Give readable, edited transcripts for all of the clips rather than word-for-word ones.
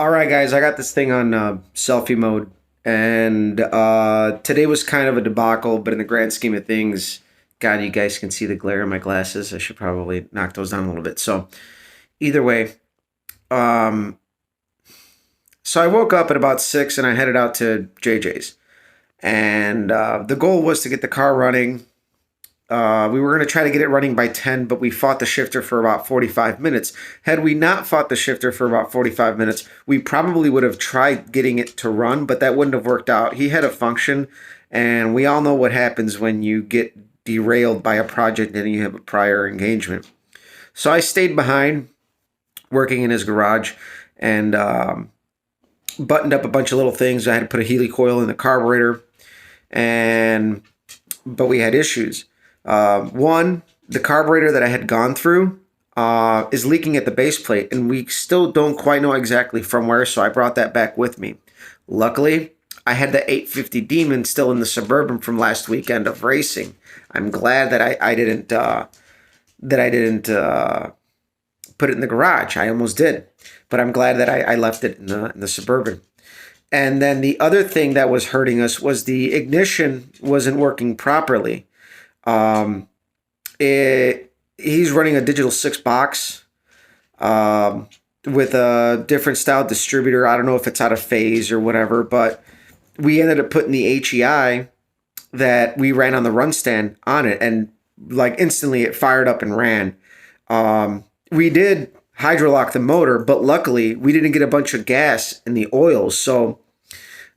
All right, guys, I got this thing on selfie mode, and today was kind of a debacle, but in the grand scheme of things, God, you guys can see the glare in my glasses. I should probably knock those down a little bit. So, either way, um, so I woke up at about 6 and I headed out to JJ's. And the goal was to get the car running. We were going to try to get it running by 10, but we fought the shifter for about 45 minutes. Had we not fought the shifter for about 45 minutes, we probably would have tried getting it to run, but that wouldn't have worked out. He had a function, and we all know what happens when you get derailed by a project and you have a prior engagement. So I stayed behind working in his garage and buttoned up a bunch of little things. I had to put a Healy coil in the carburetor, and but we had issues. One, the carburetor that I had gone through is leaking at the base plate, and we still don't quite know exactly from where, so I brought that back with me. Luckily, I had the 850 Demon still in the Suburban from last weekend of racing. I'm glad that I didn't put it in the garage. I almost did, but I'm glad that I left it in the Suburban. And then the other thing that was hurting us was the ignition wasn't working properly. Um, he's running a digital 6 box with a different style distributor. I don't know if it's out of phase or whatever, but we ended up putting the HEI that we ran on the run stand on it, and like instantly it fired up and ran. We did hydrolock the motor, but luckily we didn't get a bunch of gas in the oil, so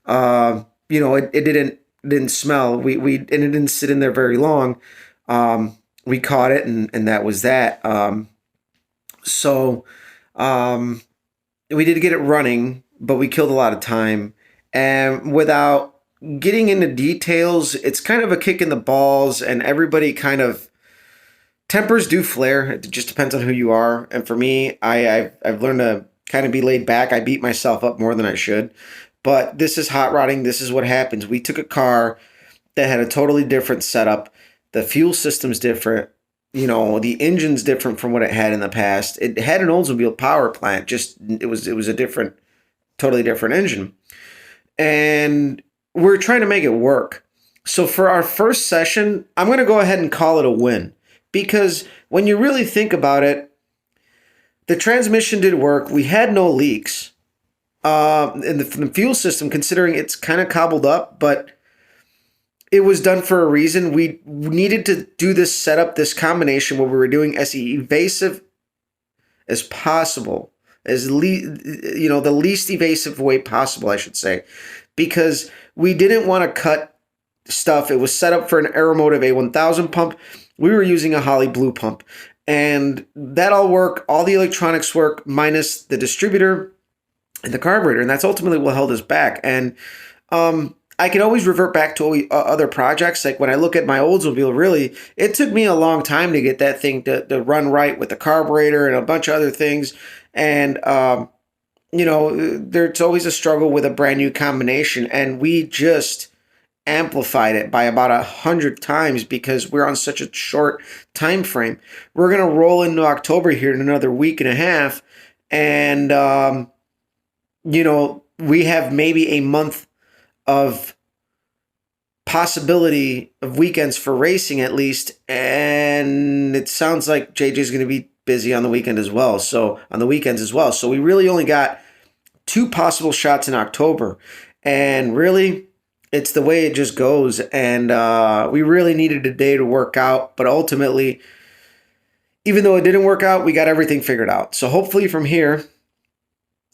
it didn't smell. We and it didn't sit in there very long. We caught it, and that was that. So we did get it running, but we killed a lot of time. And without getting into details, it's kind of a kick in the balls, and everybody kind of tempers do flare. It just depends on who you are. And for me, I've learned to kind of be laid back. I beat myself up more than I should. But this is hot rodding. This is what happens. We took a car that had a totally different setup. The fuel system's different. The engine's different from what it had in the past. It had an Oldsmobile power plant. Just it was a different, totally different engine. And we're trying to make it work. So for our first session, I'm going to go ahead and call it a win. Because when you really think about it, the transmission did work. We had no leaks. In the fuel system, considering it's kind of cobbled up, but it was done for a reason. We needed to do this setup, this combination where we were doing as evasive as possible, the least evasive way possible, I should say, because we didn't want to cut stuff. It was set up for an Aeromotive A1000 pump. We were using a Holley Blue pump, and that all worked. All the electronics work minus the distributor and the carburetor, and that's ultimately what held us back. And I can always revert back to other projects. Like when I look at my Oldsmobile, really, it took me a long time to get that thing to run right with the carburetor and a bunch of other things. And, there's always a struggle with a brand new combination. And we just amplified it by about 100 times because we're on such a short time frame. We're going to roll into October here in another week and a half. And, we have maybe a month of possibility of weekends for racing at least, and it sounds like JJ's going to be busy on the weekend as well. So on the weekends as well. So we really only got 2 possible shots in October, and really it's the way it just goes. And we really needed a day to work out, but ultimately, even though it didn't work out, we got everything figured out. So hopefully from here,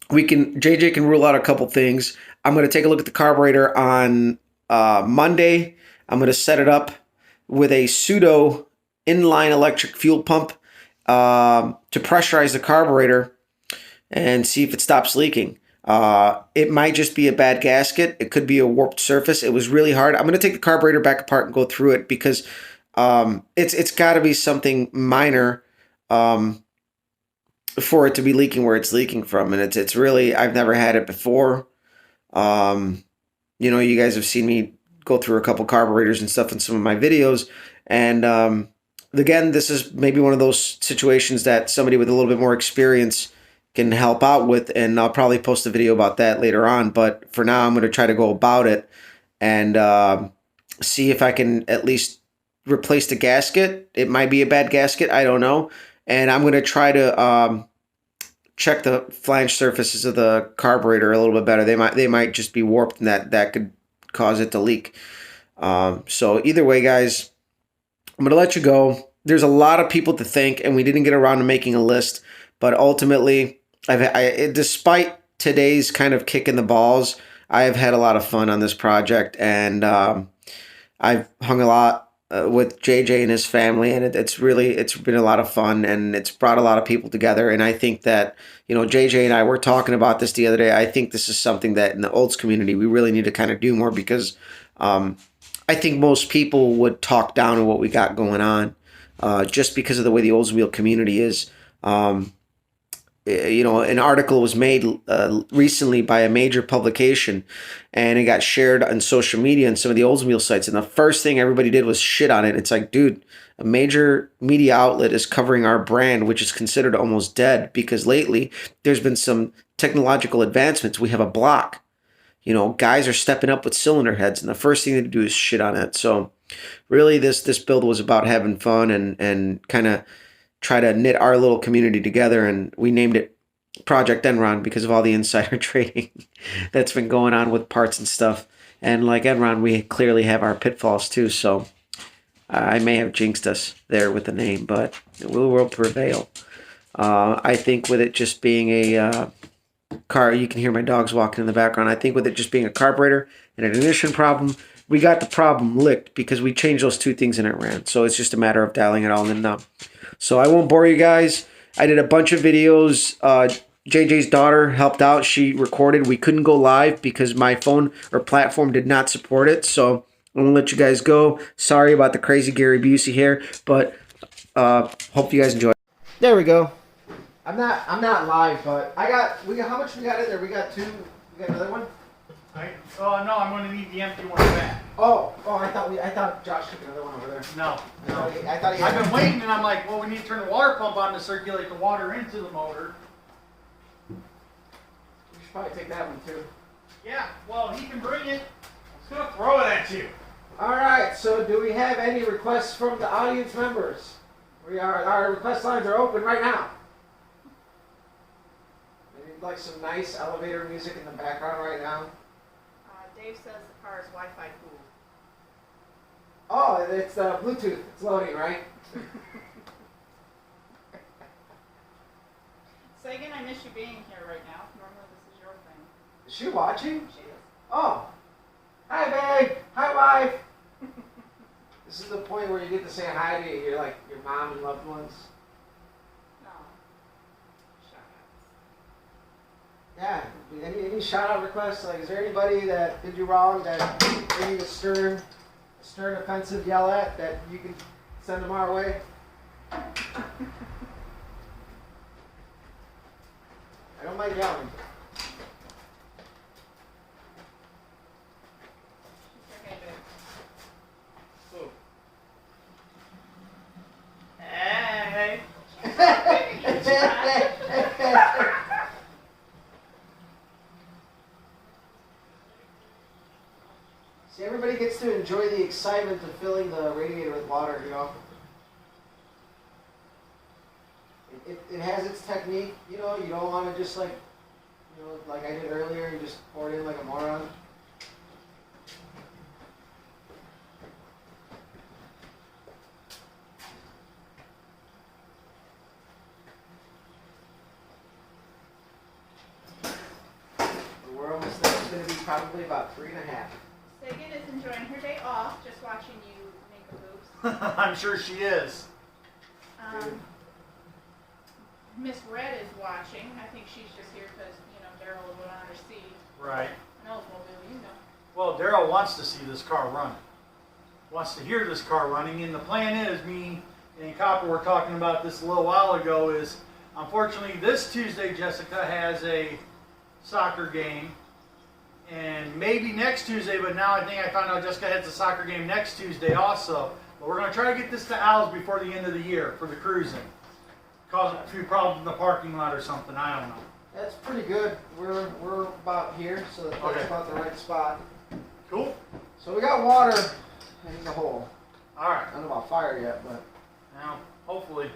JJ can rule out a couple things. I'm going to take a look at the carburetor on Monday. I'm going to set it up with a pseudo inline electric fuel pump to pressurize the carburetor and see if it stops leaking. It might just be a bad gasket. It could be a warped surface. It was really hard. I'm going to take the carburetor back apart and go through it because it's got to be something minor for it to be leaking where it's leaking from. And it's really, I've never had it before. You guys have seen me go through a couple carburetors and stuff in some of my videos. And again, this is maybe one of those situations that somebody with a little bit more experience can help out with, and I'll probably post a video about that later on. But for now, I'm going to try to go about it and see if I can at least replace the gasket. It might be a bad gasket, I don't know. And I'm going to try to check the flange surfaces of the carburetor a little bit better. They might just be warped, and that could cause it to leak. So either way, guys, I'm going to let you go. There's a lot of people to thank, and we didn't get around to making a list. But ultimately, despite today's kind of kick in the balls, I have had a lot of fun on this project, and I've hung a lot with JJ and his family, and it's been a lot of fun, and it's brought a lot of people together. And I think that, JJ and I were talking about this the other day. I think this is something that in the Olds community we really need to kind of do more, because I think most people would talk down on what we got going on just because of the way the Oldsmobile community is. An article was made recently by a major publication, and it got shared on social media and some of the Oldsmobile sites. And the first thing everybody did was shit on it. It's like, dude, a major media outlet is covering our brand, which is considered almost dead, because lately there's been some technological advancements. We have a block. Guys are stepping up with cylinder heads, and the first thing to do is shit on it. So really, this build was about having fun and kind of try to knit our little community together, and we named it Project Enron because of all the insider trading that's been going on with parts and stuff. And like Enron, we clearly have our pitfalls too, so I may have jinxed us there with the name, but it will prevail. I think with it just being a car, you can hear my dogs walking in the background. I think with it just being a carburetor and an ignition problem, we got the problem licked because we changed those two things and it ran. So it's just a matter of dialing it all in now. So I won't bore you guys. I did a bunch of videos. JJ's daughter helped out. She recorded. We couldn't go live because my phone or platform did not support it. So I'm going to let you guys go. Sorry about the crazy Gary Busey here, but hope you guys enjoy. There we go. I'm not live, but we got how much we got in there? We got two. We got another one? No, I'm going to need the empty one back. I thought Josh took another one over there. No. I thought he had I've been waiting, and I'm like, well, we need to turn the water pump on to circulate the water into the motor. You should probably take that one too. Yeah, well, he can bring it. I was going to throw it at you. All right, so do we have any requests from the audience members? Our request lines are open right now. We need like some nice elevator music in the background right now. Dave says the car is Wi-Fi cool. Oh, it's Bluetooth. It's loading, right? Sagan, I miss you being here right now. Normally this is your thing. Is she watching? She is. Oh. Hi, babe. Hi, wife. This is the point where you get to say hi to your mom and loved ones. No. Shout Yeah. Any shout out requests? Like, is there anybody that did you wrong that they need a stern, offensive yell at that you can send them our way? I don't mind yelling. Okay, babe. Hey. See, everybody gets to enjoy the excitement of filling the radiator with water, It has its technique, you don't want to just like I did earlier, you just pour it in like a moron. We're almost there. It's going to be probably about 3.5. Sagan is enjoying her day off, just watching you make a boobs. I'm sure she is. Miss Red is watching. I think she's just here because, Daryl would want her to see. Right. An Oldsmobile, Well, Daryl wants to see this car running. Wants to hear this car running, and the plan is, me and Copper were talking about this a little while ago, is unfortunately this Tuesday Jessica has a soccer game, and maybe next Tuesday, but now I think I found out Jessica has a soccer game next Tuesday also. But we're going to try to get this to Al's before the end of the year for the cruising. Cause a few problems in the parking lot or something, I don't know. That's pretty good. We're about here, so that's Okay. about the right spot. Cool. So we got water in the hole. All right. I don't know about fire yet, but Now, hopefully,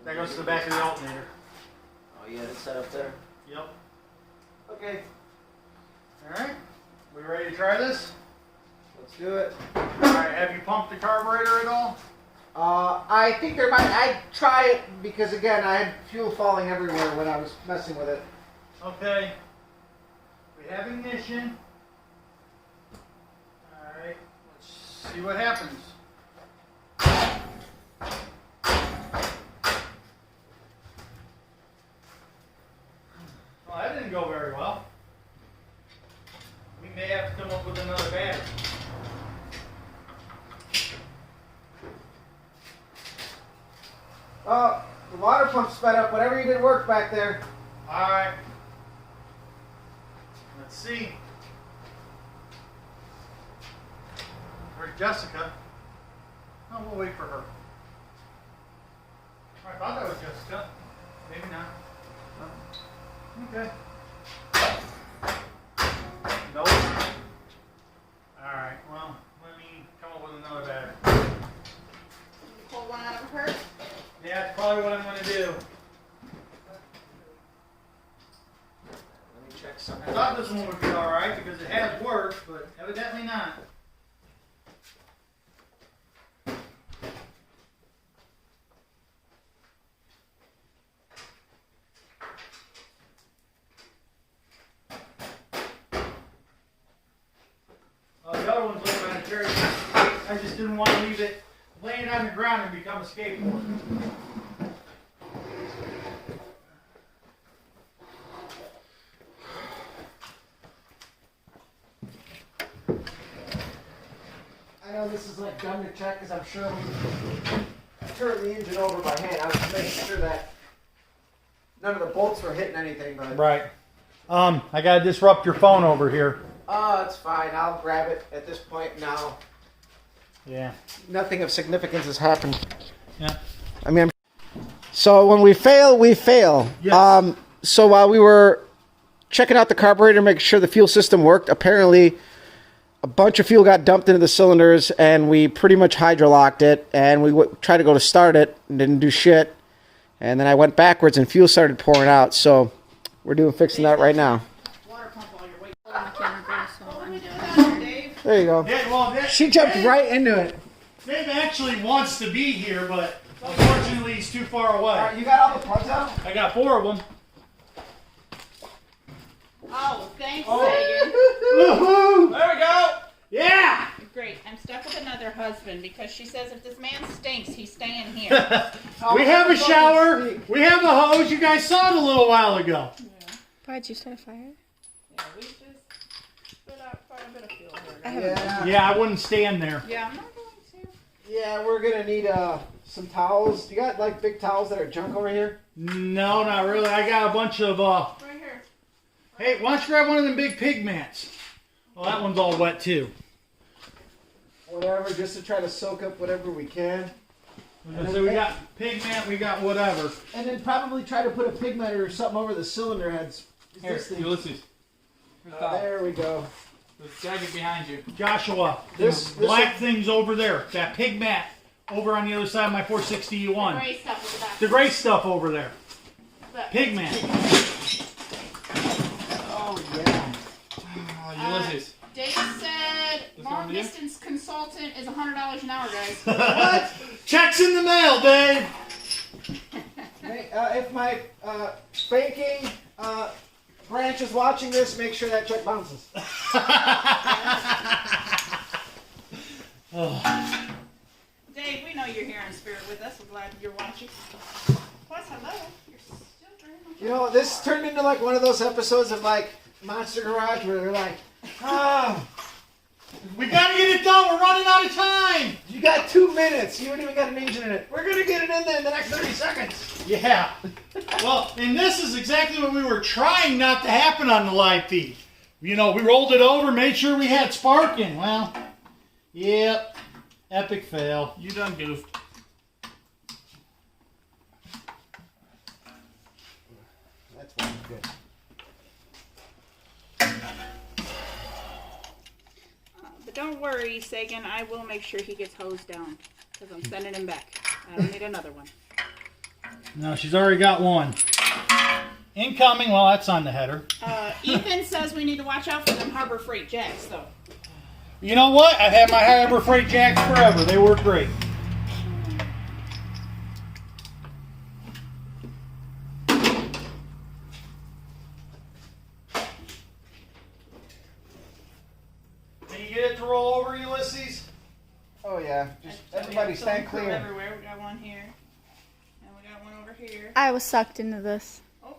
that goes to the back of the alternator. oh yeah, it's set up there. Yep. Okay, All right. We ready to try this? let's do it. All right. Have you pumped the carburetor at all? I think there might. I'd try it because again, I had fuel falling everywhere when I was messing with it. Okay. We have ignition. All right. Let's see what happens. Well, that didn't go very well. We may have to come up with another battery. Oh, the water pump sped up. Whatever you did worked back there. All right. Let's see. Where's Jessica? Oh, we'll wait for her. I thought that was Jessica. Maybe not. Okay. Nope. All right. Well, let me come up with another battery. Pull one out of her. Yeah, that's probably what I'm going to do. Let me check I something. thought this one would be all right because it has worked, but evidently not. Oh, the other one's over on a carry. I just didn't want to leave it laying on the ground and become a skateboard. I know this is like dumb to check because I'm sure we turned the engine over by hand. I was just making sure that none of the bolts were hitting anything, but Right. I gotta disrupt your phone over here. oh, it's fine. I'll grab it at this point now. Yeah. Nothing of significance has happened. Yeah. I mean, so when we fail, we fail. Yes. So while we were checking out the carburetor, making sure the fuel system worked, apparently a bunch of fuel got dumped into the cylinders, and we pretty much hydrolocked it, and we tried to go to start it and didn't do shit. And then I went backwards, and fuel started pouring out. So we're fixing that right now. Water pump while you're waiting. On the camera, so what do we do without her, Dave? There you go. Yeah, well, She jumped right into it. Dave actually wants to be here, but unfortunately he's too far away. You got all the plugs out? I got 4 of them. Oh, thanks, Megan. Woohoo! There we go. Yeah. Great. I'm stuck with another husband because she says if this man stinks, he's staying here. We have a shower. We have a hose. You guys saw it a little while ago. Why'd you start a fire? Yeah, we just put out quite a bit of fuel here. Yeah. Yeah, I wouldn't stand there. Yeah, I'm not going to. Yeah, we're gonna need some towels. You got like big towels that are junk over here? No, not really. I got a bunch of. Right here. Hey, why don't you grab one of them big pig mats? Well, that one's all wet too. Whatever, just to try to soak up whatever we can. So we got pig mat. We got whatever. And then probably try to put a pigment or something over the cylinder heads. Is Here, this thing- Ulysses. there we go. The jacket behind you. Joshua, This black thing's over there. That pig mat over on the other side of my 460 U1. Gray stuff is the back. The gray stuff over there. But- Pig mat. Oh yeah. Ulysses. Dave said This long one to you? distance consultant is $100 an hour, guys. What? Check's in the mail, Dave. Hey, if my banking branch is watching this, make sure that check bounces. Dave, we know you're here in spirit with us. We're glad you're watching. Plus, hello. You're still very much. You know, this turned into like one of those episodes of like Monster Garage where they're like, ah, We gotta get it done. We're running out of time. you got 2 minutes. You haven't even got an engine in it. We're gonna get it in there in the next 30 seconds. Yeah. Well, and this is exactly what we were trying not to happen on the live feed. You know, we rolled it over, made sure we had sparking. Well, yep. Epic fail. You done goofed. That's fine. Good. But don't worry, Sagan. I will make sure he gets hosed down because I'm sending him back. I don't need another one. No, she's already got one. Incoming. Well, that's on the header. Ethan says we need to watch out for them Harbor Freight Jacks, though. You know what? I've had my Harbor Freight Jacks forever. They work great. Can you get it to roll over, Ulysses? Oh yeah. Just everybody So stand we put clear. Everywhere. We got one here, and we got one over here. I was sucked into this. Oh.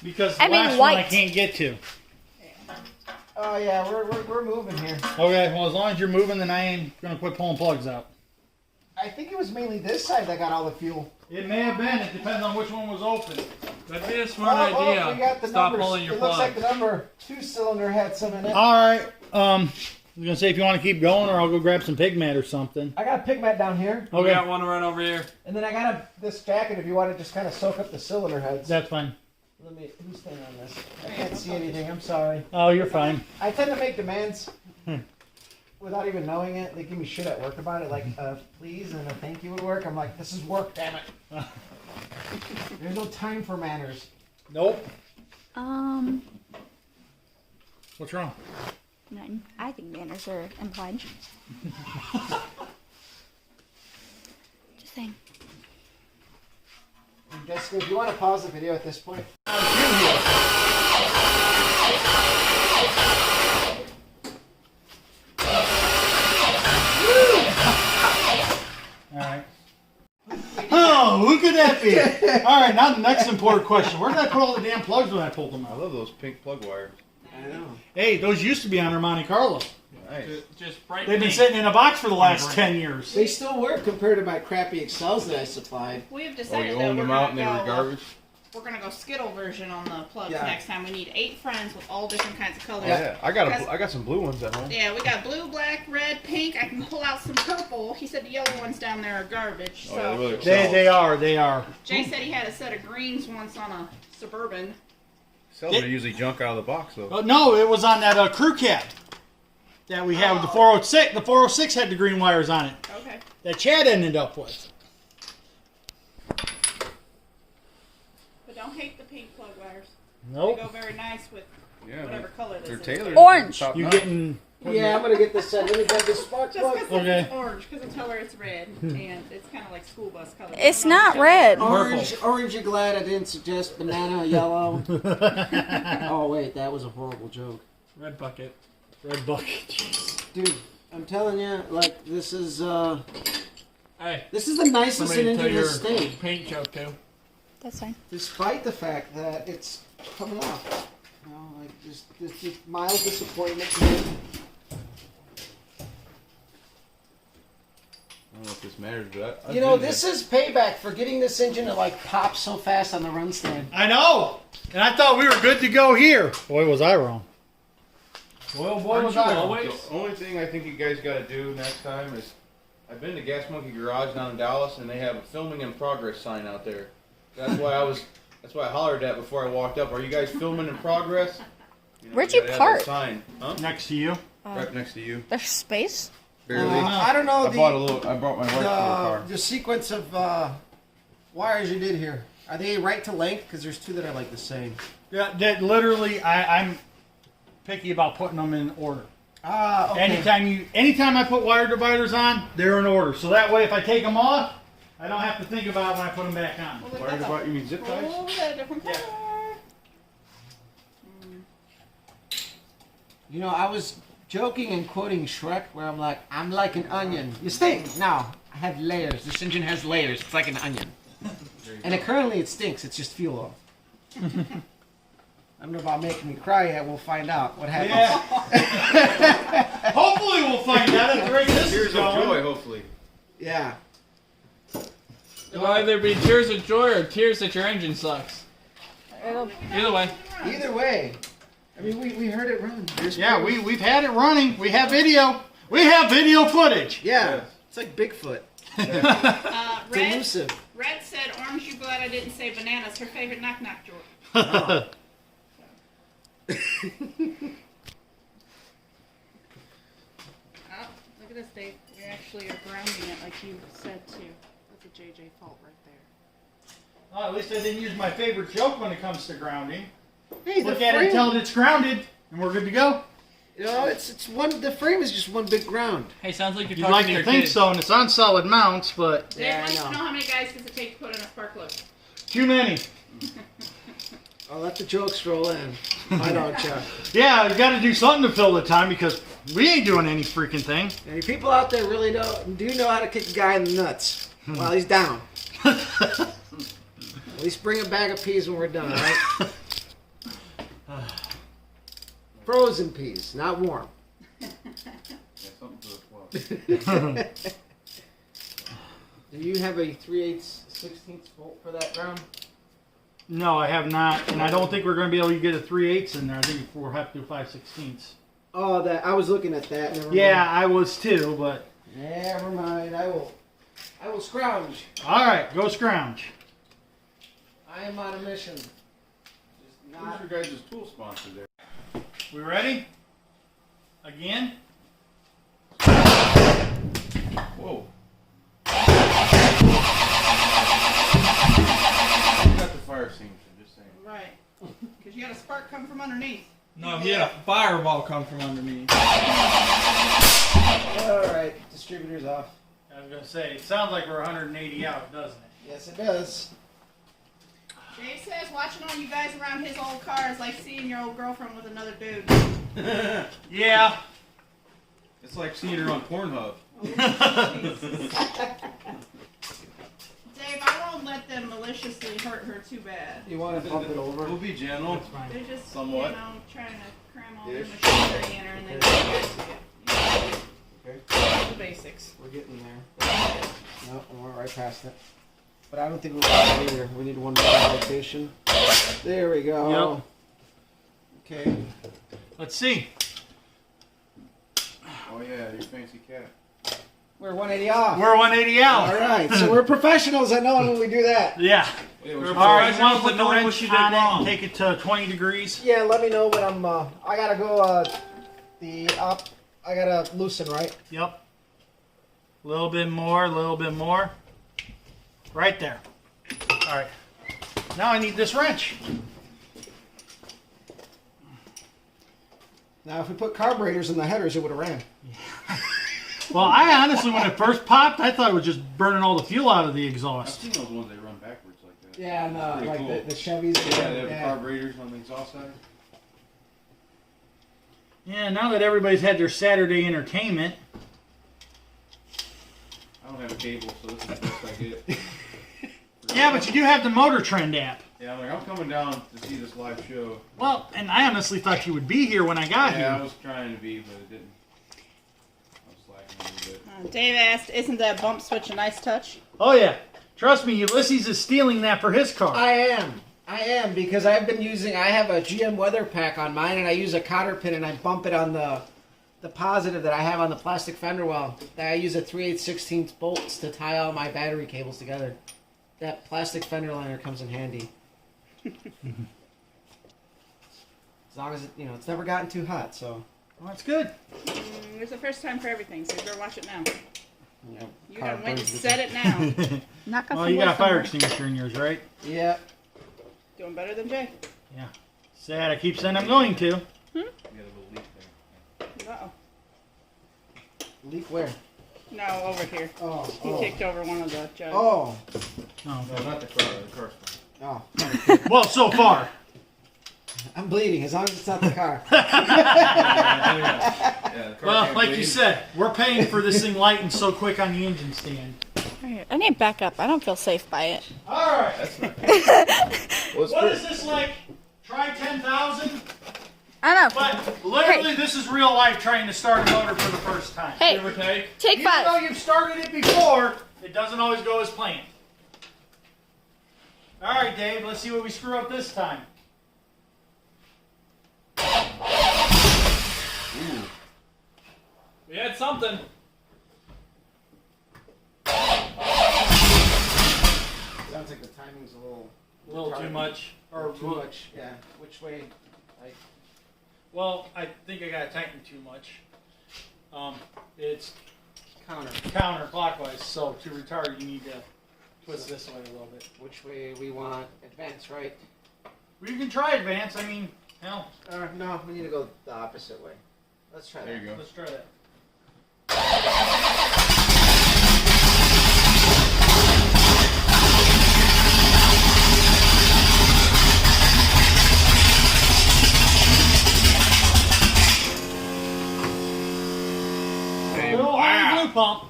Because the I mean last one I white. can't get to. Oh yeah, we're moving here. Okay, well as long as you're moving, then I ain't gonna quit pulling plugs out. I think it was mainly this side that got all the fuel. It may have been. It depends on which one was open. That'd be a smart Oh, idea. we got the Stop numbers. pulling your It looks like plug. the number 2-cylinder had some in it. All right. I was gonna say if you want to keep going, or I'll go grab some pig mat or something. I got a pig mat down here, We got one right over here. and then I got this jacket if you want to just kind of soak up the cylinder heads. That's fine. Let me. Who's standing on this? I can't see anything. I'm sorry. Oh, you're fine. I tend to make demands without even knowing it. They give me shit at work about it, like please and a thank you would work. I'm like, this is work, damn it. There's no time for manners. Nope. What's wrong? None. I think manners are implied. Just saying. Jessica, if you want to pause the video at this point. All right. Oh, who could that be? All right, now the next important question. Where did I put all the damn plugs when I pulled them I out? love those pink plug wires. I know. Hey, those used to be on our Monte Carlo. Nice. Just bright They've been pink. sitting in a box for the last 10 years. They still work compared to my crappy Excels that I supplied. We have Oh, decided you that owned we're them out and they gonna were go. garbage? We're gonna go Skittle version on the plugs Yeah. next time. We need 8 friends with all different kinds of colors. Yeah, I got some blue ones at home. Yeah, we got blue, black, red, pink. I can pull out some purple. He said the yellow ones down there are garbage. Oh, So yeah, they really They are. Jay said he had a set of greens once on a Suburban. Cells are usually junk out of the box though. No, it was on that crew cab that we had with the 406. The 406 had the green wires on it Okay. that Chad ended up with. But don't hate the pink plug wires. Nope. They go very nice with Yeah, whatever color this they're is. tailored. Orange. Top You notch. getting? Yeah, I'm gonna get this set. Let me grab this spark Just plug. because Okay. it's orange, because it's color it's red, and it's kind of like school bus color. It's I don't know not if red. Orange, orange. You're glad I didn't suggest banana, yellow. Oh wait, that was a horrible joke, Red bucket. Red bucket. dude. I'm telling you, like this is Hey, the nicest somebody an tell engine your has stayed, paint joke too. That's fine. despite the fact that it's coming off. You know, like just mild disappointment. I don't know if this matters, but You know, this is payback for getting this engine to like pop so fast on the run stand. I know. And I thought we were good to go here. Boy, was I wrong. Boy, Aren't was you I wrong. always? The only thing I think you guys got to do next time is, I've been to Gas Monkey Garage down in Dallas, and they have a filming in progress sign out there. That's why I hollered at before I walked up. Are you guys filming in progress? Where'd you you gotta have park? that sign, huh? Next to you. Right next to you. There's space. Barely. I don't know I brought my wife to the car. the sequence of wires you did here. Are they right to length? Because there's two that are like the same. Yeah, that literally, I'm picky about putting them in order. Ah, okay. Anytime I put wire dividers on, they're in order. So that way, if I take them off, I don't have to think about it when I put them back on. Well, we've Wire got the divide- you mean zip ties? whole set of different color. You know, I was joking and quoting Shrek, where I'm like an onion. You stink. No, I have layers. This engine has layers. It's like an onion. And currently it stinks. It's just fuel oil. I don't know about making me cry yet. We'll find out what happens. Yeah. Hopefully, we'll find out at the rate this is Tears of going. joy, hopefully. Yeah. It'll either be tears of joy or tears that your engine sucks. Either way. Either way. I mean, we heard it run. There's Yeah, proof. we've had it running. We have video. We have video footage. Yeah. It's like Bigfoot. It's Red, elusive. Red said orange Aren't you glad I didn't say Banana's her favorite knock-knock drawer? Oh, look at this, Dave. We actually are grounding it like you said to. That's a JJ fault right there. Well, at least I didn't use my favorite joke when it comes to grounding. Hey, Look at it, tell it it's grounded, and we're good to go. You know, it's one. The frame is just one big ground. Hey, sounds like you're You'd talking like to to your think kids. so, and it's on solid mounts, but Dave Yeah, I wants to know. know how many guys does it take to put in a spark plug? too many. I'll let the jokes roll in. Why don't you? Yeah, you got to do something to fill the time because we ain't doing any freaking thing. Any people out there really do know how to kick a guy in the nuts while he's down. At least bring a bag of peas when we're done, all right? Frozen peas, not warm. Yeah, something to the well. Do you have a 3/8/16 bolt for that round? No, I have not, and I don't think we're going to be able to get a 3/8 in there. I think we'll have to do 5/16. Oh, that I was looking at that. Never Yeah, mind. I was too, but Never mind. I will scrounge. all right, go scrounge. I am on a mission. Just Who's not. your guys' tool sponsor there? We ready? Again? Whoa. You got the fire extinguisher, just saying. Right. Because you got a spark come from underneath. No, he had a fireball come from underneath. All right, distributor's off. I was going to say, it sounds like we're 180 out, doesn't it? Yes, it does. Dave says watching all you guys around his old car is like seeing your old girlfriend with another dude. Yeah. It's like seeing her on Pornhub. Dave, I won't let them maliciously hurt her too bad. You want to bump it over? We'll be gentle. That's fine. They're just, Somewhat. you know, trying to cram all their Ish. machinery in her and then get you guys to get Okay. the basics. We're getting there. No, we're right past it. But I don't think we're going either. We need one more rotation. There we go. Okay. Let's see. Oh yeah, your fancy cat. We're 180 off. We're 180 out. All right, so we're professionals at knowing when we do that. Yeah. Yeah, All we're right, you professionals want to put at the knowing wrench what you did on it wrong. and take it to 20 degrees? Yeah, let me know when I'm. I gotta go. I gotta loosen, right? Yep. A little bit more, a little bit more. Right there. All right. Now I need this wrench. Now, if we put carburetors in the headers, it would have ran. Well, I honestly, when it first popped, I thought it was just burning all the fuel out of the I've exhaust. seen those ones that run backwards like that. Yeah, and Pretty like cool. the Chevys. Yeah, they have carburetors on the exhaust side. Yeah, now that everybody's had their Saturday entertainment. I don't have a cable, so this is the best I get. Yeah, but you do have the Motor Trend app. Yeah, I'm coming down to see this live show. Well, and I honestly thought you would be here when I got Yeah, I here. was trying to be, but it didn't. I was slacking a little bit. Dave asked, isn't that bump switch a nice touch? Oh, yeah. Trust me, Ulysses is stealing that for his car. I am because I've been using. I have a GM weather pack on mine, and I use a cotter pin, and I bump it on the positive that I have on the plastic fender well. I use a 3/8/16 bolts to tie all my battery cables together. That plastic fender liner comes in handy. As long as it's never gotten too hot. So Well, that's good. There's a first time for everything, so you better watch it now. You car gotta win to burns set it now. Knock off Well, some you wood got a fire somewhere. extinguisher in yours, right? Yeah. Doing better than Jay. Sad, I keep saying I'm going to. You got a little leak there. Uh-oh. Leak where? No, over here. Oh. He kicked over one of the jugs. Oh. Oh. No, not the car. The car's fine. Oh. Well, so far. I'm bleeding as long as it's not the car. Yeah, the car Well, can't like you bleed. said, we're paying for this thing lighting so quick on the engine stand. Alright, I need backup. I don't feel safe by it. All right. That's not good. What is this like? Try 10,000? I know. But literally, this is real life trying to start a motor for the first time. Hey, Give or take. take Even though 5. you've started it before, it doesn't always go as planned. All right, Dave, let's see what we screw up this time. Ooh. We had something. Sounds like the timing's a little too much. or too much. Yeah. Which way? Like Well, I think I got to tighten too much. It's counter. counterclockwise, so to retard you need to twist this way a little bit. Which way we want advance, right? Well, you can try advance. I mean, hell, No, we need to go the opposite way. Let's try There that. you go. let's try that. Hey, Little wow. glue pump.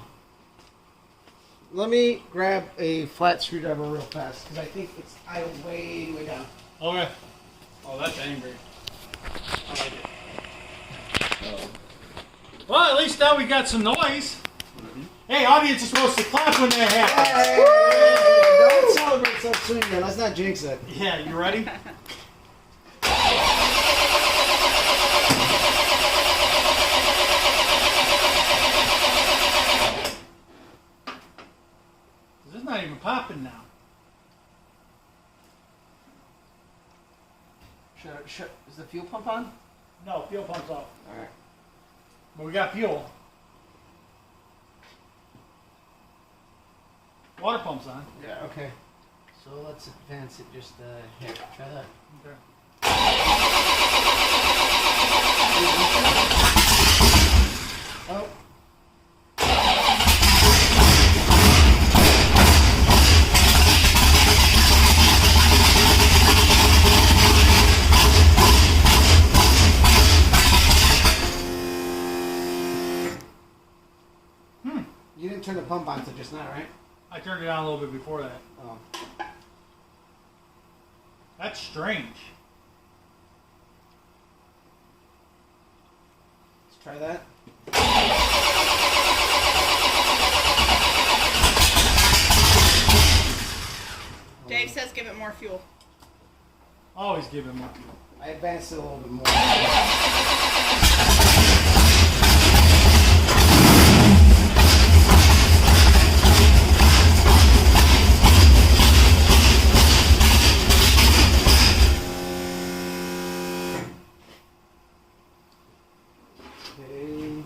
Let me grab a flat screwdriver real fast because I think it's way down. Okay. Oh, that's angry. I like it. Well, at least now we got some noise. Hey, audience is supposed to clap when that happens. Hey, don't celebrate so soon, man. Let's not jinx it. Yeah, you ready? This is not even popping now. Is the fuel pump on? No, fuel pump's off. All right. But we got fuel. Water pump's on. Yeah. Okay. So let's advance it just here. Try that. Okay. Oh. You didn't turn the pump on until just now, right? I turned it on a little bit before that. Oh. That's strange. Let's try that. Dave says give it more fuel. Always give it more fuel. I advanced it a little bit more. Okay.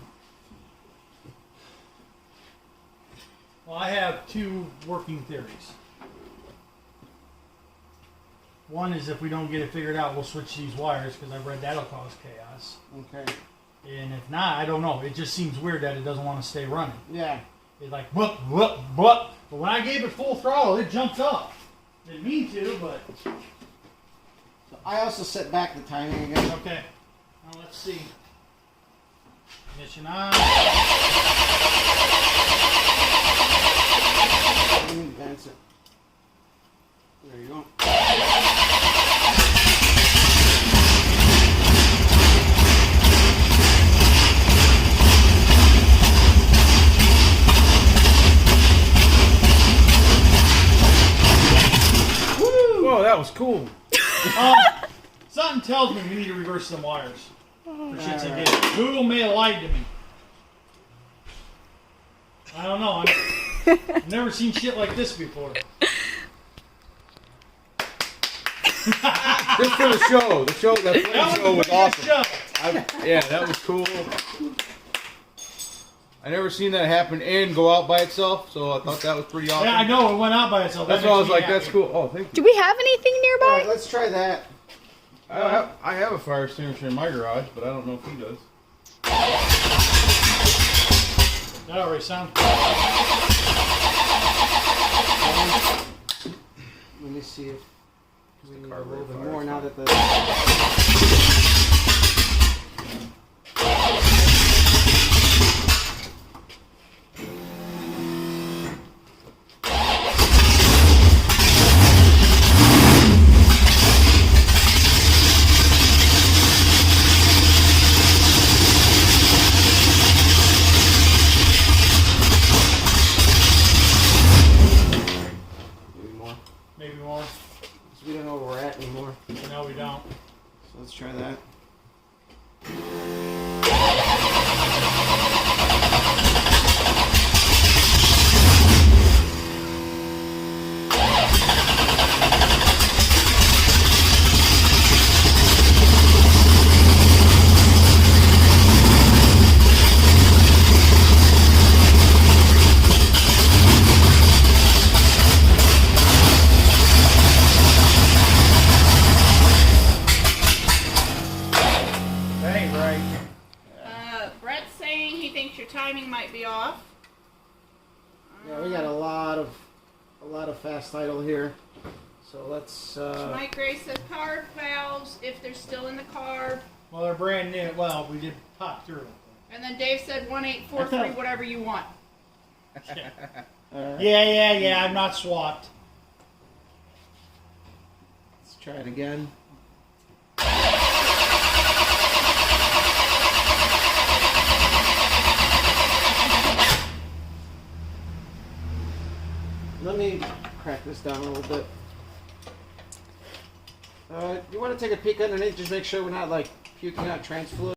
Well, I have two working theories. One is if we don't get it figured out, we'll switch these wires because I've read that'll cause chaos. Okay. And if not, I don't know. It just seems weird that it doesn't want to stay running. Yeah. It's like whoop whoop whoop. But when I gave it full throttle, it jumped up. Didn't mean to, but So I also set back the timing again. okay. Now let's see. Ignition on. Let me advance it. There you go. Whoa, that was cool. Something tells me we need to reverse some wires. For shits and giggles. Google may have lied to me. I don't know. I've never seen shit like this before. Just for the show. The show, that That show was was a awesome. show. Yeah, that was cool. I never seen that happen and go out by itself, so I thought that was pretty awesome. Yeah, I know. It went out by itself. That's That why I makes was me like, that's happy. cool. Oh, thank Do you. we have anything All nearby? right, let's try that. I have a fire extinguisher in my garage, but I don't know if he does. That already sounds. Let me see if we need a carburetor little bit fire, more it's now fine. that the. Maybe more. Maybe more. 'Cause we don't know where we're at anymore. No, we don't. So let's try that. timing might be off. Yeah, we got a lot of fast idle here. So let's. Mike Gray says power valves if they're still in the carb. Well, they're brand new. Well, we did pop through it. And then Dave said 1843, whatever you want. Yeah. I'm not swapped. Let's try it again. Let me crack this down a little bit. You want to take a peek underneath, just make sure we're not like puking out trans fluid.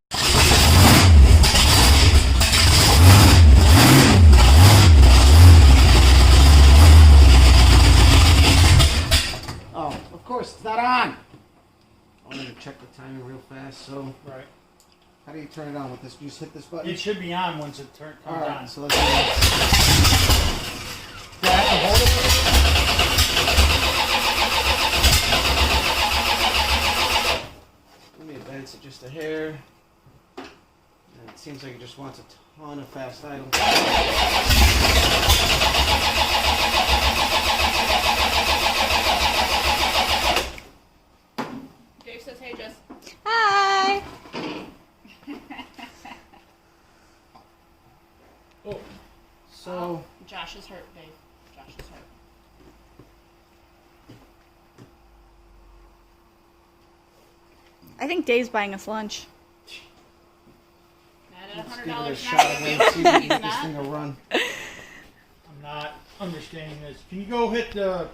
Oh, of course, it's not on. I wanted to check the timing real fast. So, Right. how do you turn it on with this? You just hit this button. It should be on once it comes All on. right, so let's. Do I have to hold it? Let me advance it just a hair. And it seems like it just wants a ton of fast idle. Dave says, hey, Jess. Hi. So, Josh is hurt, Dave. Josh is hurt. I think Dave's buying us lunch. Not at let's $100 give it a an shot hour. again. See if we can He's get this not. thing to run. I'm not understanding this. Can you go hit the